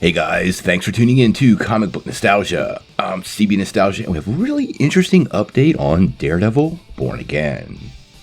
Hey guys, thanks for tuning in to Comic Book Nostalgia. I'm CB Nostalgia, and we have a really interesting update on Daredevil Born Again.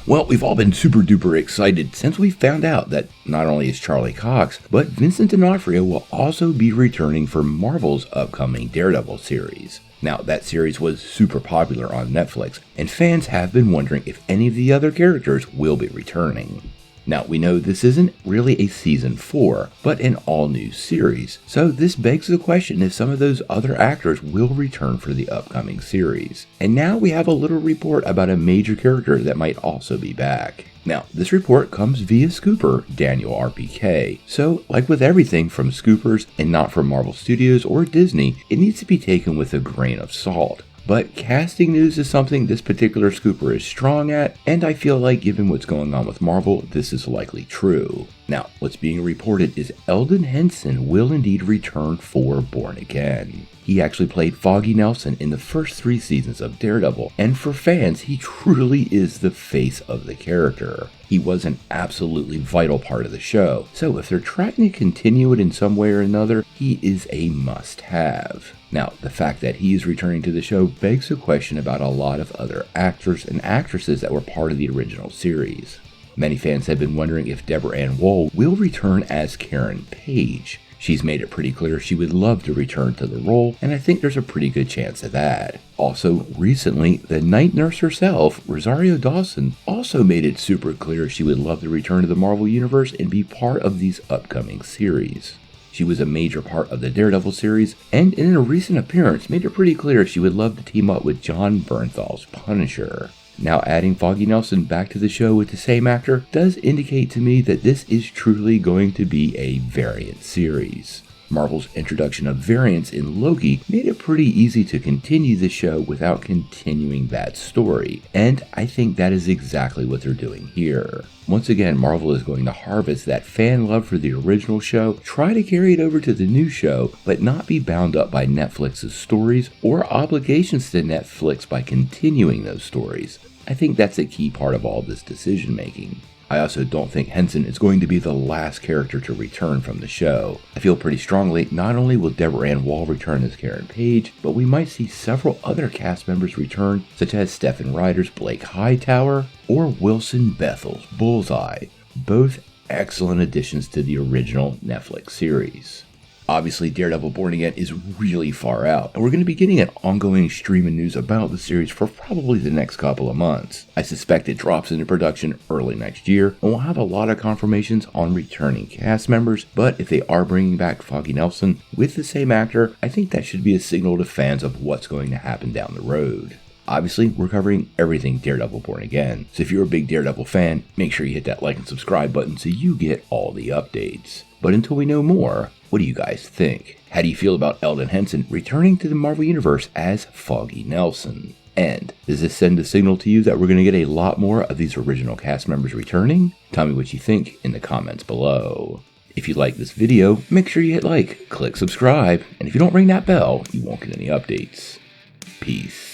Well, we've all been super duper excited since we found out that not only is Charlie Cox, but Vincent D'Onofrio will also be returning for Marvel's upcoming Daredevil series. Now, that series was super popular on Netflix, and fans have been wondering if any of the other characters will be returning. Now, we know this isn't really a season 4, but an all-new series, so this begs the question if some of those other actors will return for the upcoming series. And now we have a little report about a major character that might also be back. Now, this report comes via Scooper, Daniel RPK, so like with everything from Scoopers and not from Marvel Studios or Disney, it needs to be taken with a grain of salt. But casting news is something this particular scooper is strong at, and I feel like given what's going on with Marvel, this is likely true. Now, what's being reported is Elden Henson will indeed return for Born Again. He actually played Foggy Nelson in the first 3 seasons of Daredevil, and for fans, he truly is the face of the character. He was an absolutely vital part of the show, so if they're trying to continue it in some way or another, he is a must-have. Now, the fact that he is returning to the show begs a question about a lot of other actors and actresses that were part of the original series. Many fans have been wondering if Deborah Ann Woll will return as Karen Page. She's made it pretty clear she would love to return to the role, and I think there's a pretty good chance of that. Also, recently, the night nurse herself, Rosario Dawson, also made it super clear she would love to return to the Marvel Universe and be part of these upcoming series. She was a major part of the Daredevil series, and in a recent appearance made it pretty clear she would love to team up with Jon Bernthal's Punisher. Now, adding Foggy Nelson back to the show with the same actor does indicate to me that this is truly going to be a variant series. Marvel's introduction of variants in Loki made it pretty easy to continue the show without continuing that story, and I think that is exactly what they're doing here. Once again, Marvel is going to harvest that fan love for the original show, try to carry it over to the new show, but not be bound up by Netflix's stories or obligations to Netflix by continuing those stories. I think that's a key part of all this decision making. I also don't think Henson is going to be the last character to return from the show. I feel pretty strongly not only will Deborah Ann Woll return as Karen Page, but we might see several other cast members return, such as Stephen Ryder's Blake Hightower or Wilson Bethel's Bullseye, both excellent additions to the original Netflix series. Obviously, Daredevil Born Again is really far out, and we're going to be getting an ongoing stream of news about the series for probably the next couple of months. I suspect it drops into production early next year, and we'll have a lot of confirmations on returning cast members, but if they are bringing back Foggy Nelson with the same actor, I think that should be a signal to fans of what's going to happen down the road. Obviously, we're covering everything Daredevil Born Again, so if you're a big Daredevil fan, make sure you hit that like and subscribe button so you get all the updates. But until we know more, what do you guys think? How do you feel about Elden Henson returning to the Marvel Universe as Foggy Nelson? And does this send a signal to you that we're going to get a lot more of these original cast members returning? Tell me what you think in the comments below. If you like this video, make sure you hit like, click subscribe, and if you don't ring that bell, you won't get any updates. Peace.